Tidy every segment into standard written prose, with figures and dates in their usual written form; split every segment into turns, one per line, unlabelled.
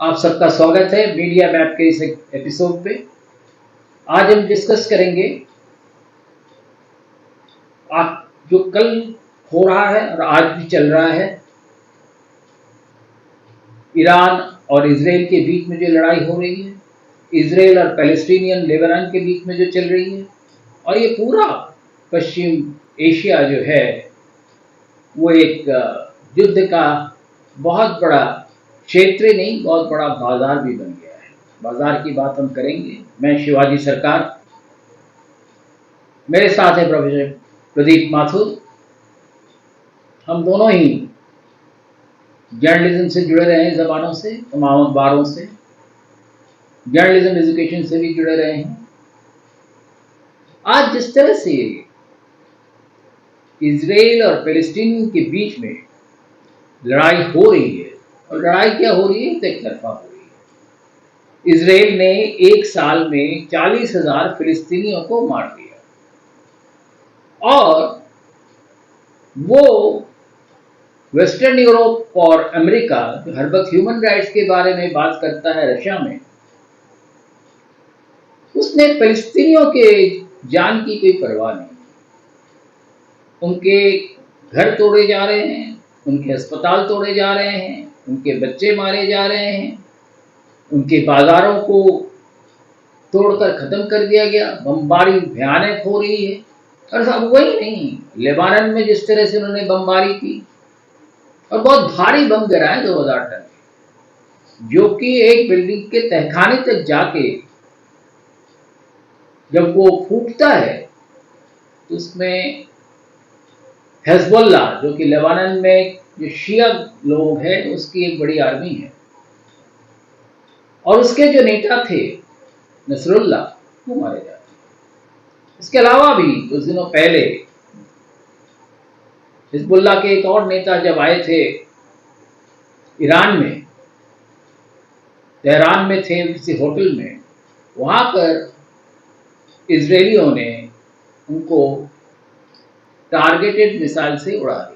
आप सबका स्वागत है मीडिया मैप के इस एपिसोड पे। आज हम डिस्कस करेंगे आप जो कल हो रहा है और आज भी चल रहा है, ईरान और इजराइल के बीच में जो लड़ाई हो रही है, इजराइल और पैलेस्टीनियन लेबनान के बीच में जो चल रही है, और ये पूरा पश्चिम एशिया जो है वो एक युद्ध का बहुत बड़ा क्षेत्र नहीं, बहुत बड़ा बाजार भी बन गया है। बाजार की बात हम करेंगे। मैं शिवाजी सरकार, मेरे साथ है प्रोफेसर प्रदीप माथुर। हम दोनों ही जर्नलिज्म से जुड़े रहे हैं, जबानों से, तमाम अखबारों से, जर्नलिज्म एजुकेशन से भी जुड़े रहे हैं। आज जिस तरह से इजराइल और पैलेस्टीन के बीच में लड़ाई हो रही है, और लड़ाई क्या हो रही है, तो एक तरफा हो रही है। इजराइल ने एक साल में 40,000 फिलिस्तीनियों को मार दिया, और वो वेस्टर्न यूरोप और अमेरिका जो हर वक्त ह्यूमन राइट्स के बारे में बात करता है रशिया में, उसने फिलिस्तीनियों के जान की कोई परवाह नहीं। उनके घर तोड़े जा रहे हैं, उनके अस्पताल तोड़े जा रहे हैं, उनके बच्चे मारे जा रहे हैं, उनके बाजारों को तोड़कर खत्म कर दिया गया, बमबारी भयानक हो रही है। और सब वही नहीं, लेबानन में जिस तरह से उन्होंने बमबारी की और बहुत भारी बम गिराए 2000 टन, जो कि एक बिल्डिंग के तहखाने तक जाके जब वो फूटता है तो उसमें हिजबुल्लाह, जो कि लेबानन में जो शिया लोग हैं, उसकी एक बड़ी आर्मी है, और उसके जो नेता थे नसरुल्लाह, वो मारे जाते हैं। इसके अलावा भी कुछ दिनों पहले हिजबुल्लाह के एक और नेता जब आए थे ईरान में, तेहरान में थे किसी होटल में, वहां पर इजरायलियों ने उनको टारगेटेड मिसाइल से उड़ा दिया।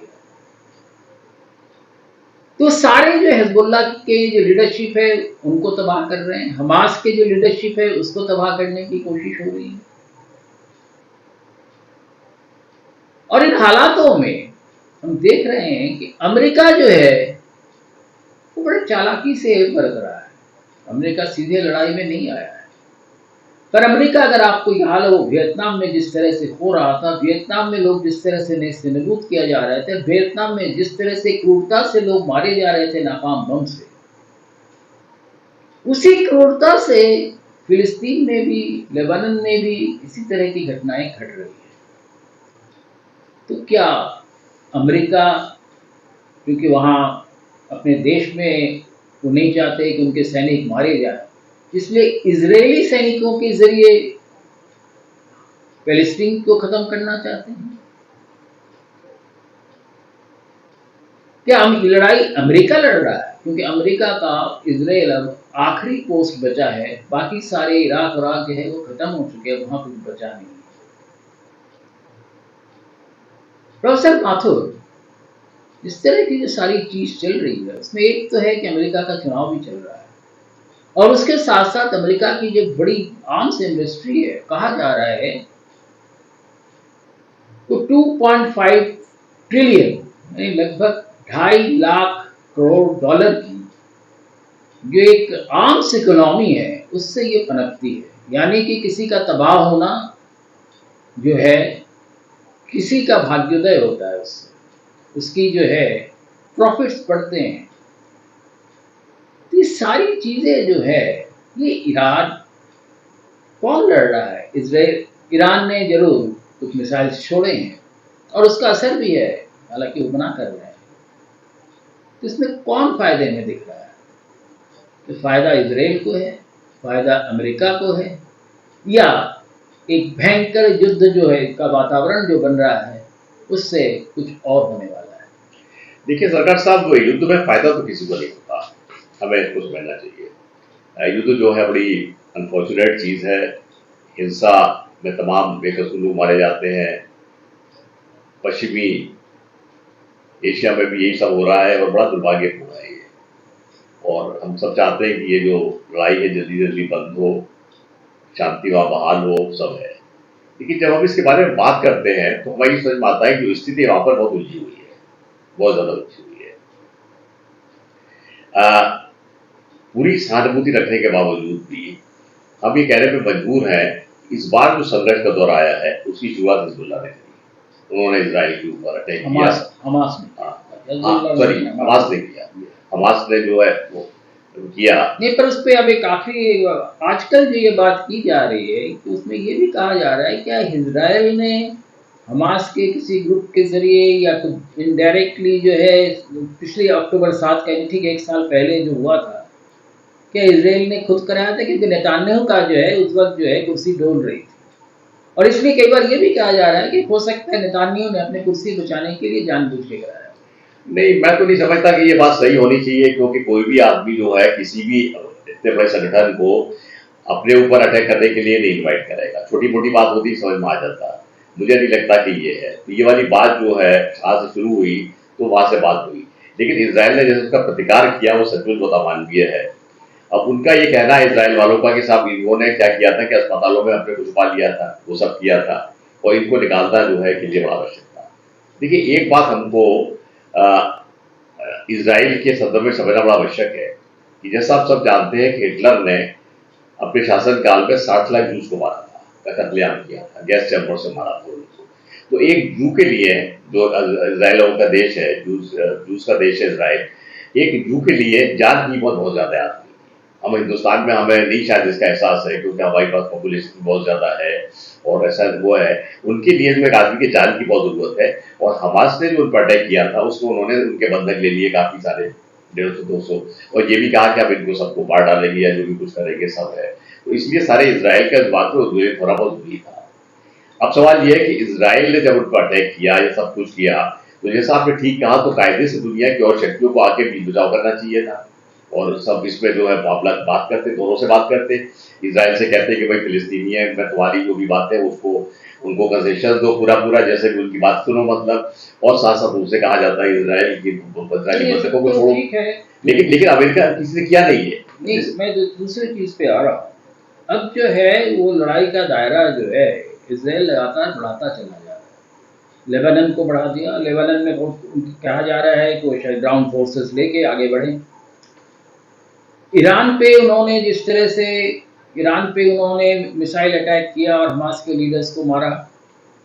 तो सारे जो हिजबुल्लाह के जो लीडरशिप है उनको तबाह कर रहे हैं, हमास के जो लीडरशिप है उसको तबाह करने की कोशिश हो रही है। और इन हालातों में हम देख रहे हैं कि अमेरिका जो है वो बड़े चालाकी से बरत रहा है। अमेरिका सीधे लड़ाई में नहीं आया है, पर अमेरिका, अगर आपको याद हो, वियतनाम में जिस तरह से हो रहा था, वियतनाम में लोग जिस तरह से नेस्तनाबूद किया जा रहे थे, वियतनाम में जिस तरह से क्रूरता से लोग मारे जा रहे थे नाकाम बम से, उसी क्रूरता से फिलिस्तीन में भी, लेबनान में भी इसी तरह की घटनाएं घट रही है। तो क्या अमेरिका, क्योंकि वहां अपने देश में वो नहीं चाहते कि उनके सैनिक मारे जाए, इसलिए इजरायली सैनिकों के जरिए पैलेस्टीन को खत्म करना चाहते हैं? क्या हम लड़ाई अमेरिका लड़ रहा है? क्योंकि अमेरिका का इजराइल अब आखिरी पोस्ट बचा है, बाकी सारे इराक जो है वो खत्म हो चुके हैं, वहां कुछ बचा नहीं। प्रोफेसर माथुर, इस तरह की जो सारी चीज चल रही है उसमें एक तो है कि अमेरिका का चुनाव भी चल रहा है, और उसके साथ साथ अमेरिका की जो बड़ी आर्म्स इंडस्ट्री है, कहा जा रहा है तो 2.5 ट्रिलियन यानी लगभग 2.5 लाख करोड़ डॉलर की जो एक आर्म्स इकोनॉमी है उससे ये पनपती है। यानी कि किसी का तबाह होना जो है, किसी का भाग्योदय होता है, उससे उसकी जो है प्रॉफिट्स बढ़ते हैं। तो ये सारी चीजें जो है, ये ईरान कौन लड़ रहा है? इजराइल, ईरान ने जरूर कुछ मिसाइल छोड़े हैं और उसका असर भी है, हालांकि वो मना कर रहे हैं। तो इसमें कौन फायदे में दिख रहा है? तो फायदा इजराइल को है, फायदा अमेरिका को है, या एक भयंकर युद्ध जो है का वातावरण जो बन रहा है उससे कुछ और होने वाला है?
देखिए सरकार साहब, युद्ध में फायदा तो किसी को नहीं होता, हमें इसको समझना चाहिए। युद्ध जो है बड़ी अनफॉर्चुनेट चीज है। हिंसा में तमाम बेकसूर लोग मारे जाते हैं। पश्चिमी एशिया में भी यही सब हो रहा है और बड़ा दुर्भाग्यपूर्ण है ये। और हम सब चाहते हैं कि ये जो लड़ाई है जल्दी जल्दी बंद हो, शांति वहाँ बहाल हो, सब है। लेकिन जब हम इसके बारे में बात करते हैं तो हमारी समझ में आता है कि स्थिति वहाँ पर बहुत उलझी हुई है, बहुत ज़्यादा उलझी हुई है। पूरी सहानुभूति रखने के बावजूद भी हम ये कहने पे मजबूर हैं, इस बार जो संघर्ष का दौर आया है उसकी शुरुआत हिजबुल्लाह ने करी। उन्होंने इजराइल के ऊपर अटैक किया।
हमास ने
सॉरी, हमास ने किया। हमास ने जो है वो किया।
नहीं, पर उस पर अभी काफी आजकल जो ये बात की जा रही है कि उसमें ये भी कहा जा रहा है क्या इजराइल ने हमास के किसी ग्रुप के जरिए या कुछ इनडायरेक्टली जो है पिछले अक्टूबर 7 का ठीक 1 साल पहले जो हुआ था, क्या इजराइल ने खुद कराया था? क्योंकि नेतान्याहू का जो है उस वक्त जो है कुर्सी डोल रही थी, और इसलिए कई बार ये भी कहा जा रहा है कि हो सकता है नेतान्याहू ने अपनी कुर्सी बचाने के लिए जानबूझ के कराया।
नहीं, मैं तो नहीं समझता कि ये बात सही होनी चाहिए, क्योंकि कोई भी आदमी जो है किसी भी इतने बड़े संगठन को अपने ऊपर अटैक करने के लिए नहीं इन्वाइट करेगा। छोटी मोटी बात होती समझ में आ जाता। मुझे नहीं लगता कि ये है। तो ये वाली बात जो है आज से शुरू हुई तो वहां से बात हुई, लेकिन इसराइल ने जैसे उसका प्रतिकार किया वो सचमुच बहुत अमानवीय है। अब उनका ये कहना है इसराइल वालों का कि साहब इन्होंने क्या किया था कि अस्पतालों में अपने को छुपा लिया था, वो सब किया था, और इनको निकालना जो है कि ये बड़ा आवश्यक था। देखिए, एक बात हमको इजराइल के संदर्भ में समझना बड़ा आवश्यक है कि जैसा आप सब जानते हैं कि हिटलर ने अपने शासन काल में 60 लाख जूस को मारा था, कत्लेआम किया था, गैस चैम्बर से मारा था उनको। तो एक जू के लिए, जो इजराइल का देश है, जूस का देश है इजराइल, एक जू के लिए जान की बहुत ज्यादा है। हम हिंदुस्तान में हमें नहीं शायद इसका एहसास है, क्योंकि हमारे पास पॉपुलेशन बहुत ज्यादा है और ऐसा वो है। उनके लिए जो एक आदमी की जान की बहुत जरूरत है, और हमास ने जो उन पर अटैक किया था उसको उन्होंने उनके बंधक ले लिए काफी सारे, 150-200, और ये भी कहा कि अब इनको सबको मार डालेंगे या जो भी कुछ करेंगे सब है। तो इसलिए सारे इसराइल का बात थोड़ा बहुत दूरी था। अब सवाल यह है कि इसराइल ने जब उन पर अटैक किया, ये सब कुछ किया, तो जैसा आपने ठीक कहा, तो कायदे से दुनिया की और शक्तियों को आके बीच बचाव करना चाहिए था, और सब इसमें जो है मामला बात करते, दोनों से बात करते। इसराइल से कहते कि भाई फिलिस्तीनी है, मैं तुम्हारी जो भी बात है उसको उनको कंसेशन दो पूरा, जैसे भी उनकी बात सुनो, मतलब, और साथ साथ उनसे कहा जाता है इसराइल की इजरायली बंधकों को छोड़ो। लेकिन अमेरिका किसी ने किया नहीं है।
नहीं, मैं दूसरी चीज पे आ रहा हूँ। अब जो है वो लड़ाई का दायरा जो है इसराइल लगातार बढ़ाता चला जा रहा है। लेबनान को बढ़ा दिया। लेबनान में कहा जा रहा है कि वो शायद ग्राउंड फोर्सेस लेके आगे बढ़े। ईरान पे उन्होंने मिसाइल अटैक किया और हमास के लीडर्स को मारा,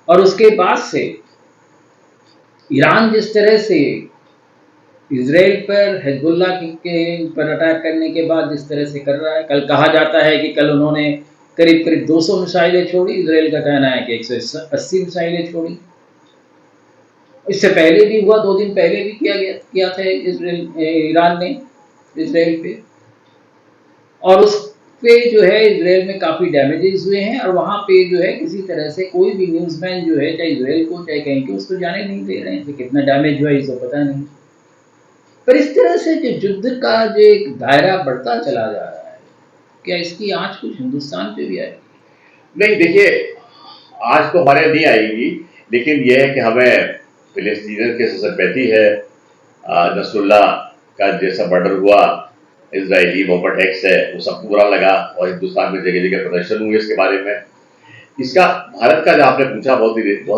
और उसके बाद से ईरान जिस तरह से इजराइल पर, हिजबुल्ला के पर अटैक करने के बाद जिस तरह से कर रहा है, कल कहा जाता है कि कल उन्होंने करीब 200 मिसाइलें छोड़ी। इजराइल का कहना है कि 180 मिसाइलें छोड़ी। इससे पहले भी हुआ, 2 दिन पहले भी किया था ईरान ने इजराइल पे, और उस पे जो है इजराइल में काफ़ी डैमेजेस हुए हैं, और वहाँ पे जो है किसी तरह से कोई भी न्यूज़मैन जो है, चाहे इजराइल को चाहे कहीं को, उसको जाने नहीं दे रहे हैं कि कितना डैमेज हुआ इसको पता नहीं। पर इस तरह से जो युद्ध का जो एक दायरा बढ़ता चला जा रहा है, क्या इसकी आँच कुछ हिंदुस्तान पे भी आएगी?
नहीं, देखिए, आज तो हमारे नहीं आएगी, लेकिन यह है कि हमें फिलिस्तीनियन के सिंपैथी है। नसरुल्लाह का जैसा मर्डर हुआ, इजरायली बॉम्बर अटैक्स है, वो सबको बुरा लगा, और हिंदुस्तान में जगह जगह प्रदर्शन हुए इसके बारे में। इसका भारत का जो आपने पूछा, बहुत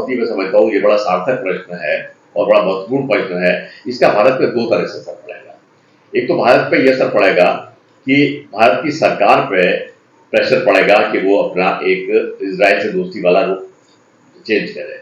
ही मैं समझता हूँ ये बड़ा सार्थक प्रश्न है और बड़ा महत्वपूर्ण प्रश्न है। इसका भारत पे 2 तरह से असर पड़ेगा। एक तो भारत पे यह असर पड़ेगा कि भारत की सरकार पे प्रेशर पड़ेगा कि वो अपना एक इजराइल से दोस्ती वाला रुख चेंज करे,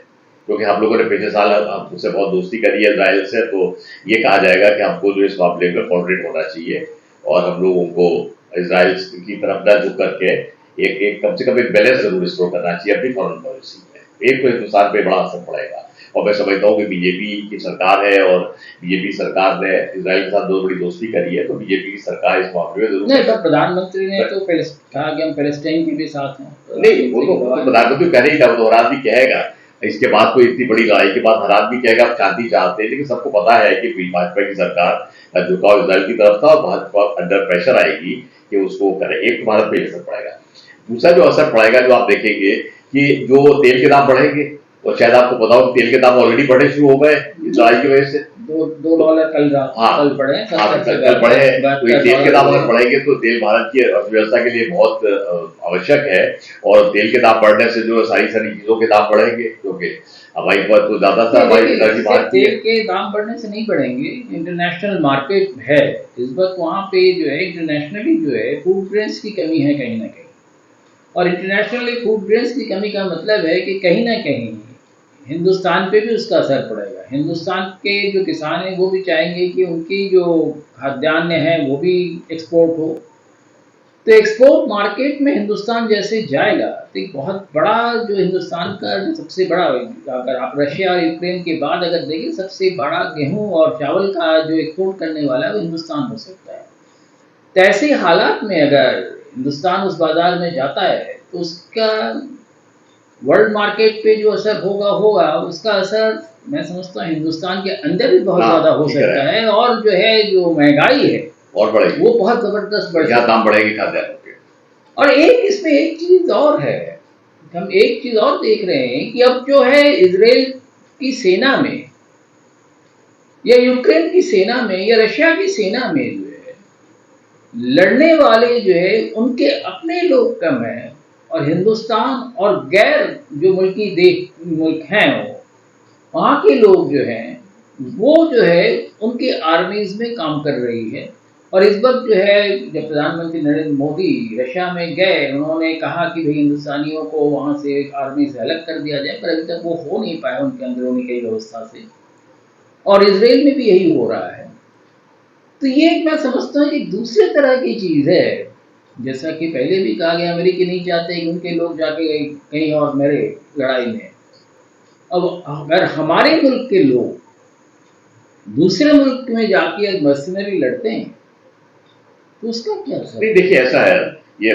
क्योंकि हम लोगों ने पिछले साल उससे बहुत दोस्ती करी है इजराइल से, तो ये कहा जाएगा कि हमको जो इस मामले में कॉन्ट्रेट होना चाहिए, और हम लोगों को इजराइल की तरफ न झुक करके एक कम से कम एक बैलेंस जरूर रिस्टोर करना चाहिए अपनी फॉरेन पॉलिसी में। एक तो हिंदुस्तान पे बड़ा असर पड़ेगा, और मैं समझता हूँ कि बीजेपी की सरकार है, और बीजेपी सरकार ने इजराइल के साथ बहुत बड़ी दोस्ती करी है, तो बीजेपी की सरकार इस मामले में जरूर
नहीं, पर प्रधानमंत्री ने तो कहा कि हम पैलेस्टाइन के भी साथ हैं।
नहीं, वो तो प्रधानमंत्री कह रही था, वो तो हर आदमी कहेगा। इसके बाद कोई इतनी बड़ी लड़ाई के बाद हर आदमी कहेगा आप शांति चाहते हैं, लेकिन सबको पता है कि भाजपा की सरकार का झुकाव इजराइल की तरफ था, और भाजपा अंडर प्रेशर आएगी कि उसको करे। एक भारत पे असर पड़ेगा। दूसरा जो असर पड़ेगा, जो आप देखेंगे कि जो तेल के दाम बढ़ेंगे, और शायद आपको पता हो कि तेल के दाम ऑलरेडी बढ़ने शुरू हो गए इस लड़ाई की वजह से।
$2
हाँ
कल बढ़े,
हाँ,
70 से
कल बढ़े। तो ये तेल के दाम
$72
अगर बढ़ेंगे तो तेल भारत की अर्थव्यवस्था के लिए बहुत आवश्यक है, और तेल के दाम बढ़ने से जो सारी सारी चीजों के दाम बढ़ेंगे, क्योंकि हमारी पर तो ज्यादातर
नहीं,
हमारी
देखिए
एनर्जी
सिर्फ
भारत की है।
तेल के दाम बढ़ने से नहीं बढ़ेंगे, इंटरनेशनल मार्केट है इस वक्त, वहाँ पे जो है इंटरनेशनली जो है फूड ग्रेन्स की कमी है कहीं ना कहीं। और इंटरनेशनली फूड ग्रेन्स की कमी का मतलब है कि कहीं ना कहीं हिंदुस्तान पे भी उसका असर पड़ेगा। हिंदुस्तान के जो किसान हैं वो भी चाहेंगे कि उनकी जो खाद्यान्न है वो भी एक्सपोर्ट हो। तो एक्सपोर्ट मार्केट में हिंदुस्तान जैसे जाएगा तो एक बहुत बड़ा जो हिंदुस्तान का जो सबसे बड़ा, अगर आप रशिया और यूक्रेन के बाद अगर देखें, सबसे बड़ा गेहूं और चावल का जो एक्सपोर्ट करने वाला है वो हिंदुस्तान हो सकता है। तो ऐसे हालात में अगर हिंदुस्तान उस बाजार में जाता है तो उसका वर्ल्ड मार्केट पे जो असर होगा होगा उसका असर मैं समझता हूँ हिंदुस्तान के अंदर भी बहुत ज़्यादा
हाँ
हो
ठीक
सकता है, और जो है जो महंगाई है
और बढ़ेगी,
वो बहुत ज़बरदस्त बढ़
यहाँ
सकती
दाम
है।
बढ़ेगी खाद्यान्नों के।
और एक इसमें एक चीज और है, हम एक चीज और देख रहे हैं कि अब जो है इजराइल की सेना में या यूक्रेन की सेना में या रशिया की सेना में जो है लड़ने वाले जो है उनके अपने लोग कम हैं, और हिंदुस्तान और गैर जो मुल्की देश मुल्क हैं वहाँ के लोग जो हैं वो जो है उनके आर्मीज में काम कर रही है। और इस वक्त जो है जब प्रधानमंत्री नरेंद्र मोदी रशिया में गए, उन्होंने कहा कि भाई हिंदुस्तानियों को वहाँ से आर्मी से अलग कर दिया जाए, पर अभी तक वो हो नहीं पाया उनके अंदरूनी कई व्यवस्था से। और इसराइल में भी यही हो रहा है। तो ये मैं समझता हूँ कि दूसरे तरह की चीज़ है। जैसा कि पहले भी कहा गया, अमेरिकी नहीं चाहते कि उनके लोग जाके कहीं और मरे लड़ाई में। अब अगर हमारे मुल्क के लोग दूसरे मुल्क में जाके मर्सनरी लड़ते हैं तो उसका क्या असर
नहीं
होगा?
देखिए ऐसा है, ये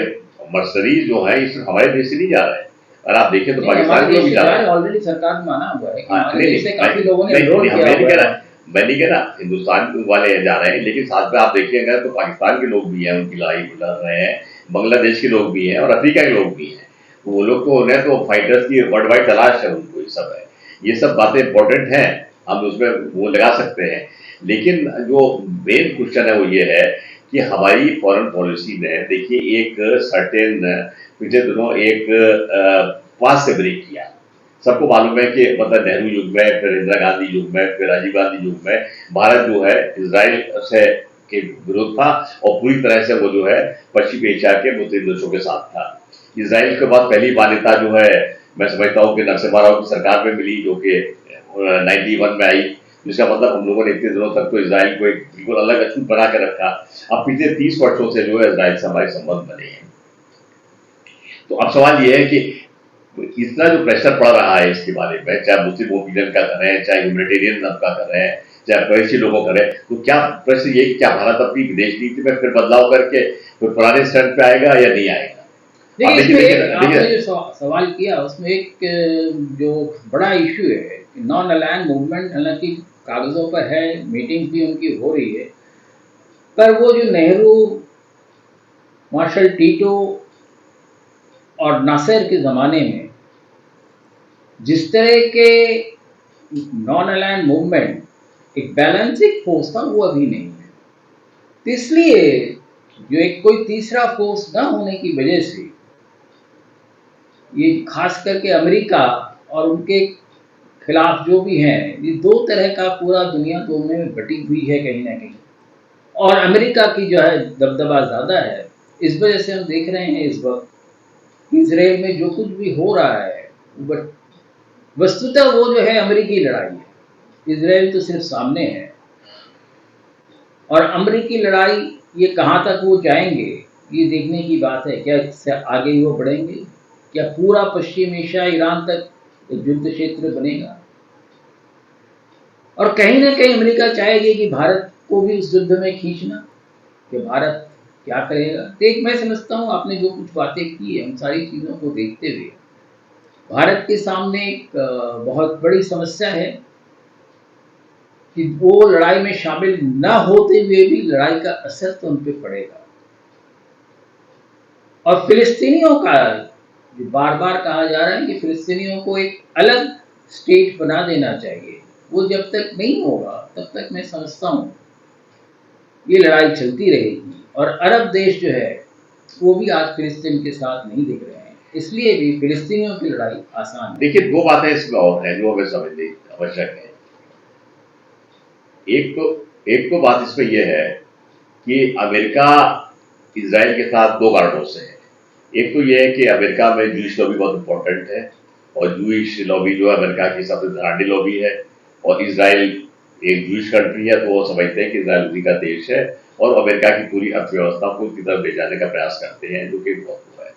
मर्सरीज जो है ये सिर्फ हमारे देश से नहीं जा रहे हैं, और आप देखें तो
नहीं, हमारे
पाकिस्तान के लोग
देश
भी
से
जा
जा
रहे
रहे
हैं।
ऑलरेडी, सरकार ने माना हुआ है कि
हाँ,
हमारे
नहीं
देश
नहीं
से काफी लोगों ने
नहीं
विरोध
नहीं, हम
किया
नहीं
हुआ
कह
है।
रहा, मैं नहीं कह रहा हिंदुस्तान वाले जा रहे हैं, लेकिन साथ में आप देखिएगा तो पाकिस्तान के लोग भी हैं, उनकी लड़ाई लड़ रहे हैं, बांग्लादेश के लोग भी हैं और अफ्रीका के लोग भी हैं। तो वो लोग तो उन्हें तो फाइटर्स की वर्ल्ड वाइड तलाश है, उनको ये सब है, ये सब बातें इंपॉर्टेंट हैं, हम उसमें वो लगा सकते हैं। लेकिन जो मेन क्वेश्चन है वो ये है कि हमारी फॉरेन पॉलिसी ने देखिए एक सर्टेन पिछले दिनों एक पास से ब्रेक किया। सबको मालूम है कि मतलब नेहरू युग में, फिर इंदिरा गांधी युग में, फिर राजीव गांधी युग में भारत जो है इजराइल से के विरोध था, और पूरी तरह से वो जो है पश्चिमी एशिया के मुस्लिम देशों के साथ था। इजराइल के बाद पहली मान्यता जो है मैं समझता हूँ कि नरसिम्हा राव की सरकार में मिली, जो कि 91 में आई, जिसका मतलब हम लोगों ने इतने दिनों तक तो इजराइल को एक बिल्कुल अलग अछूत बना के रखा। अब पिछले 30 वर्षों से जो है इजराइल से हमारे संबंध बने हैं। तो अब सवाल ये है कि इतना जो प्रेशर पड़ रहा है इसके बारे में, चाहे मुस्लिम ओपिनियन का कर रहे हैं, चाहे ह्यूमैनिटेरियन का कर रहे हैं, चाहे प्रवासी लोगों कर रहे हैं, तो क्या प्रश्न ये कि क्या भारत अपनी विदेश नीति में फिर बदलाव करके फिर पुराने स्टैंड पे आएगा या नहीं आएगा? अब
देखिए
देखिए
इसमें
देखिए
एक
देखिए
आपने जो सवाल किया उसमें एक जो बड़ा इश्यू है, नॉन अलायन मूवमेंट हालांकि कागजों पर है, मीटिंग्स भी उनकी हो रही है, पर वो जो नेहरू, मार्शल टीटो और नासिर के ज़माने में जिस तरह के नॉन अलायन मूवमेंट एक बैलेंसिंग फोर्स था वो अभी नहीं है। तो इसलिए जो एक कोई तीसरा फोर्स ना होने की वजह से ये खास करके अमेरिका और उनके खिलाफ जो भी हैं, ये दो तरह का पूरा दुनिया दो में बटी हुई है कहीं ना कहीं। और अमेरिका की जो है दबदबा ज़्यादा है, इस वजह से हम देख रहे हैं इस वक्त इसराइल में जो कुछ भी हो रहा है, बट वस्तुतः वो जो है अमेरिकी लड़ाई है, इसराइल तो सिर्फ सामने है। और अमेरिकी लड़ाई ये कहाँ तक वो जाएंगे ये देखने की बात है। क्या इससे आगे वो बढ़ेंगे, क्या पूरा पश्चिम एशिया ईरान तक एक युद्ध क्षेत्र बनेगा? और कहीं ना कहीं अमेरिका चाहेगी कि भारत को भी उस युद्ध में खींचना, कि भारत क्या करेगा। तो एक मैं समझता हूँ आपने जो कुछ बातें की है उन सारी चीज़ों को देखते हुए भारत के सामने एक बहुत बड़ी समस्या है कि वो लड़ाई में शामिल न होते हुए भी लड़ाई का असर तो उन पर पड़ेगा। और फिलिस्तीनियों का जो बार बार कहा जा रहा है कि फिलिस्तीनियों को एक अलग स्टेट बना देना चाहिए, वो जब तक नहीं होगा तब तक मैं समझता हूँ ये लड़ाई चलती रहेगी। और अरब देश जो है वो भी आज फिलिस्तीन के साथ नहीं दिख रहे हैं, इसलिए भी फिलिस्तीनियों की लड़ाई आसान है।
देखिए, दो बातें इसमें और हैं जो हमें समझनी आवश्यक है। एक तो बात इसमें यह है कि अमेरिका इजराइल के साथ दो कारणों से है। एक तो यह है कि अमेरिका में जूइश लॉबी बहुत इंपॉर्टेंट है, और जूइश लॉबी जो है अमेरिका की सबसे धनाढ़ी लॉबी है, और इजराइल एक जूइश कंट्री है, तो वो समझते हैं कि इजराइल उसी का देश है, और अमेरिका की पूरी अर्थव्यवस्था को उसकी तरफ ले जाने का प्रयास करते हैं, जो कि बहुत हुआ है।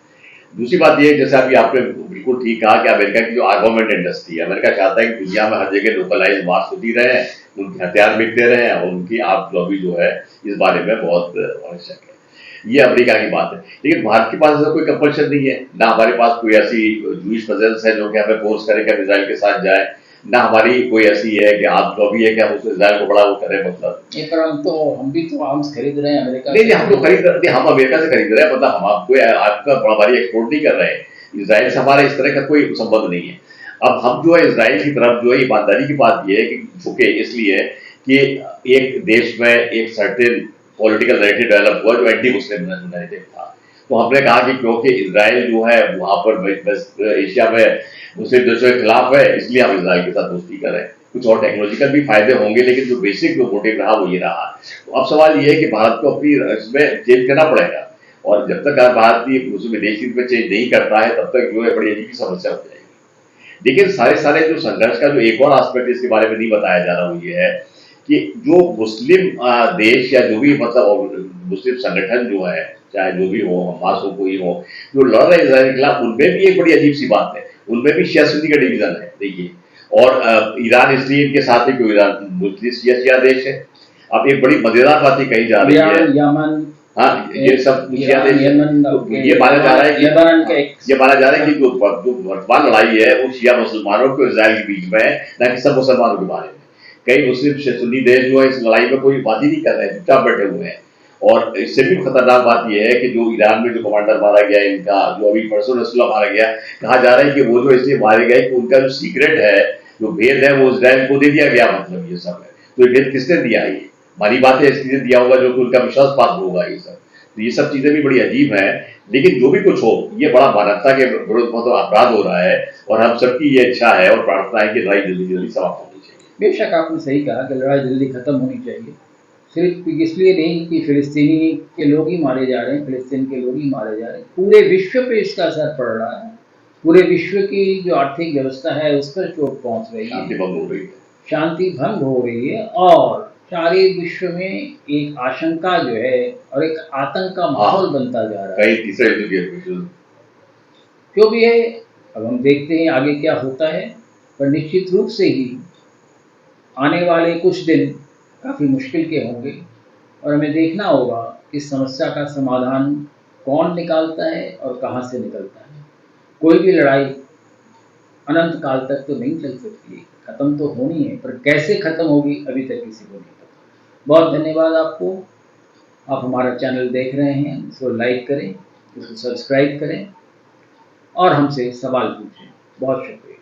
दूसरी बात यह, जैसे अभी आपने बिल्कुल ठीक कहा कि अमेरिका की जो आर्मामेंट इंडस्ट्री है, अमेरिका चाहता है कि दुनिया में हर जगह लोकलाइज मार्क्स होती रहे, उनके हथियार बिकते रहे, और उनकी आप लॉबी जो है इस बारे में बहुत आवश्यक है। ये अमेरिका की बात है। लेकिन भारत के पास ऐसा कोई कंपल्शन नहीं है, ना हमारे पास कोई ऐसी जूइश प्रेजेंस है जो कि हमें फोर्स करे कि हम इजराइल के साथ जाए, ना हमारी कोई ऐसी है कि आप लॉबी है कि हम उसको इजराइल को बड़ा वो करें। मतलब
पर हम भी तो आर्म्स खरीद रहे हैं अमेरिका
नहीं, हम लोग खरीद रहे, हम अमेरिका से खरीद रहे हैं, मतलब हम आपको आपका बड़ा भारी एक्सपोर्ट नहीं कर रहे हैं। इसराइल से हमारा इस तरह का कोई संबंध नहीं है। अब हम जो है इसराइल की तरफ जो है, ईमानदारी की बात यह है कि झुके इसलिए कि एक देश में एक सर्टेन पॉलिटिकल नैरेटिव डेवलप हुआ जो एंटी मुस्लिम नैरेटिव था। तो हमने कहा कि क्योंकि इसराइल जो है वहां पर वेस्ट एशिया में मुस्लिम देशों के खिलाफ है, इसलिए हम इसराइल के साथ दोस्ती करें। कुछ और टेक्नोलॉजिकल भी फायदे होंगे, लेकिन जो बेसिक जो मोटिव रहा वो ये रहा। तो अब सवाल ये है कि भारत को अपनी इसमें चेंज करना पड़ेगा, और जब तक भारत की मुस्लिम विदेश नीति में चेंज नहीं करता है तब तक जो है बड़ी अजीब समस्या हो जाएगी। लेकिन सारे जो संघर्ष का जो एक और एस्पेक्ट इसके बारे में नहीं बताया जा रहा वो ये है कि जो मुस्लिम देश या जो भी मतलब मुस्लिम संगठन जो है, चाहे जो भी हो, हमास हो, कोई हो, जो लड़ रहे हैं इसराइल के खिलाफ, उनमें भी एक बड़ी अजीब सी बात है, उनमें भी शिया सुन्नी का डिवीजन है। देखिए, और ईरान इसलिए इनके साथ है क्योंकि ईरान मुस्लिम शिया देश है। अब एक बड़ी मजेदार बात कही जा रही है,
यमन,
हाँ, ये सब शिया देश है। तो ये माना जा रहा है कि जो वर्तमान लड़ाई है वो शिया मुसलमानों को इसराइल के बीच में है, न कि सब मुसलमानों के बारे में। कई मुस्लिम सुन्नी देश जो है इस लड़ाई में कोई बात ही नहीं कर रहे हैं, चुपचाप बैठे हुए हैं। और इससे भी खतरनाक बात यह है कि जो ईरान में जो कमांडर मारा गया इनका, जो अभी परसों नसरुल्लाह मारा गया, कहा जा रहा है कि वो जो इसलिए मारे गए कि उनका जो सीक्रेट है, जो भेद है, वो इसराइल को दे दिया गया। मतलब ये सब है, तो ये भेद किसने दिया? ये हमारी बात है, इसलिए दिया होगा जो कि उनका विश्वास पात्र होगा। ये सब, तो ये सब चीजें भी बड़ी अजीब है। लेकिन जो भी कुछ हो, ये बड़ा मानवता के विरुद्ध मतलब अपराध हो रहा है, और हम सबकी ये इच्छा है और प्रार्थना है कि लड़ाई जल्दी जल्दी समाप्त होनी चाहिए।
बेशक आपने सही कहा कि लड़ाई जल्दी खत्म होनी चाहिए, सिर्फ इसलिए नहीं कि फिलिस्तीनी के लोग ही मारे जा रहे हैं, फिलिस्तीन के लोग ही मारे जा रहे हैं, पूरे विश्व पे इसका असर पड़ रहा है। पूरे विश्व की जो आर्थिक व्यवस्था है उस पर चोट पहुंच रही है,
शांति भंग हो रही है,
शांति भंग हो रही है, और सारे विश्व में एक आशंका जो है और एक आतंक का माहौल बनता जा रहा है।
कई तीसरे युद्ध के
जो भी है, अब हम देखते हैं आगे क्या होता है, पर निश्चित रूप से ही आने वाले कुछ दिन काफ़ी मुश्किल के होंगे, और हमें देखना होगा कि समस्या का समाधान कौन निकालता है और कहाँ से निकलता है। कोई भी लड़ाई अनंत काल तक तो नहीं चल सकती, खत्म तो होनी है, पर कैसे खत्म होगी अभी तक किसी को नहीं पता। बहुत धन्यवाद आपको, आप हमारा चैनल देख रहे हैं, इसको लाइक करें, इसको सब्सक्राइब करें और हमसे सवाल पूछें। बहुत शुक्रिया।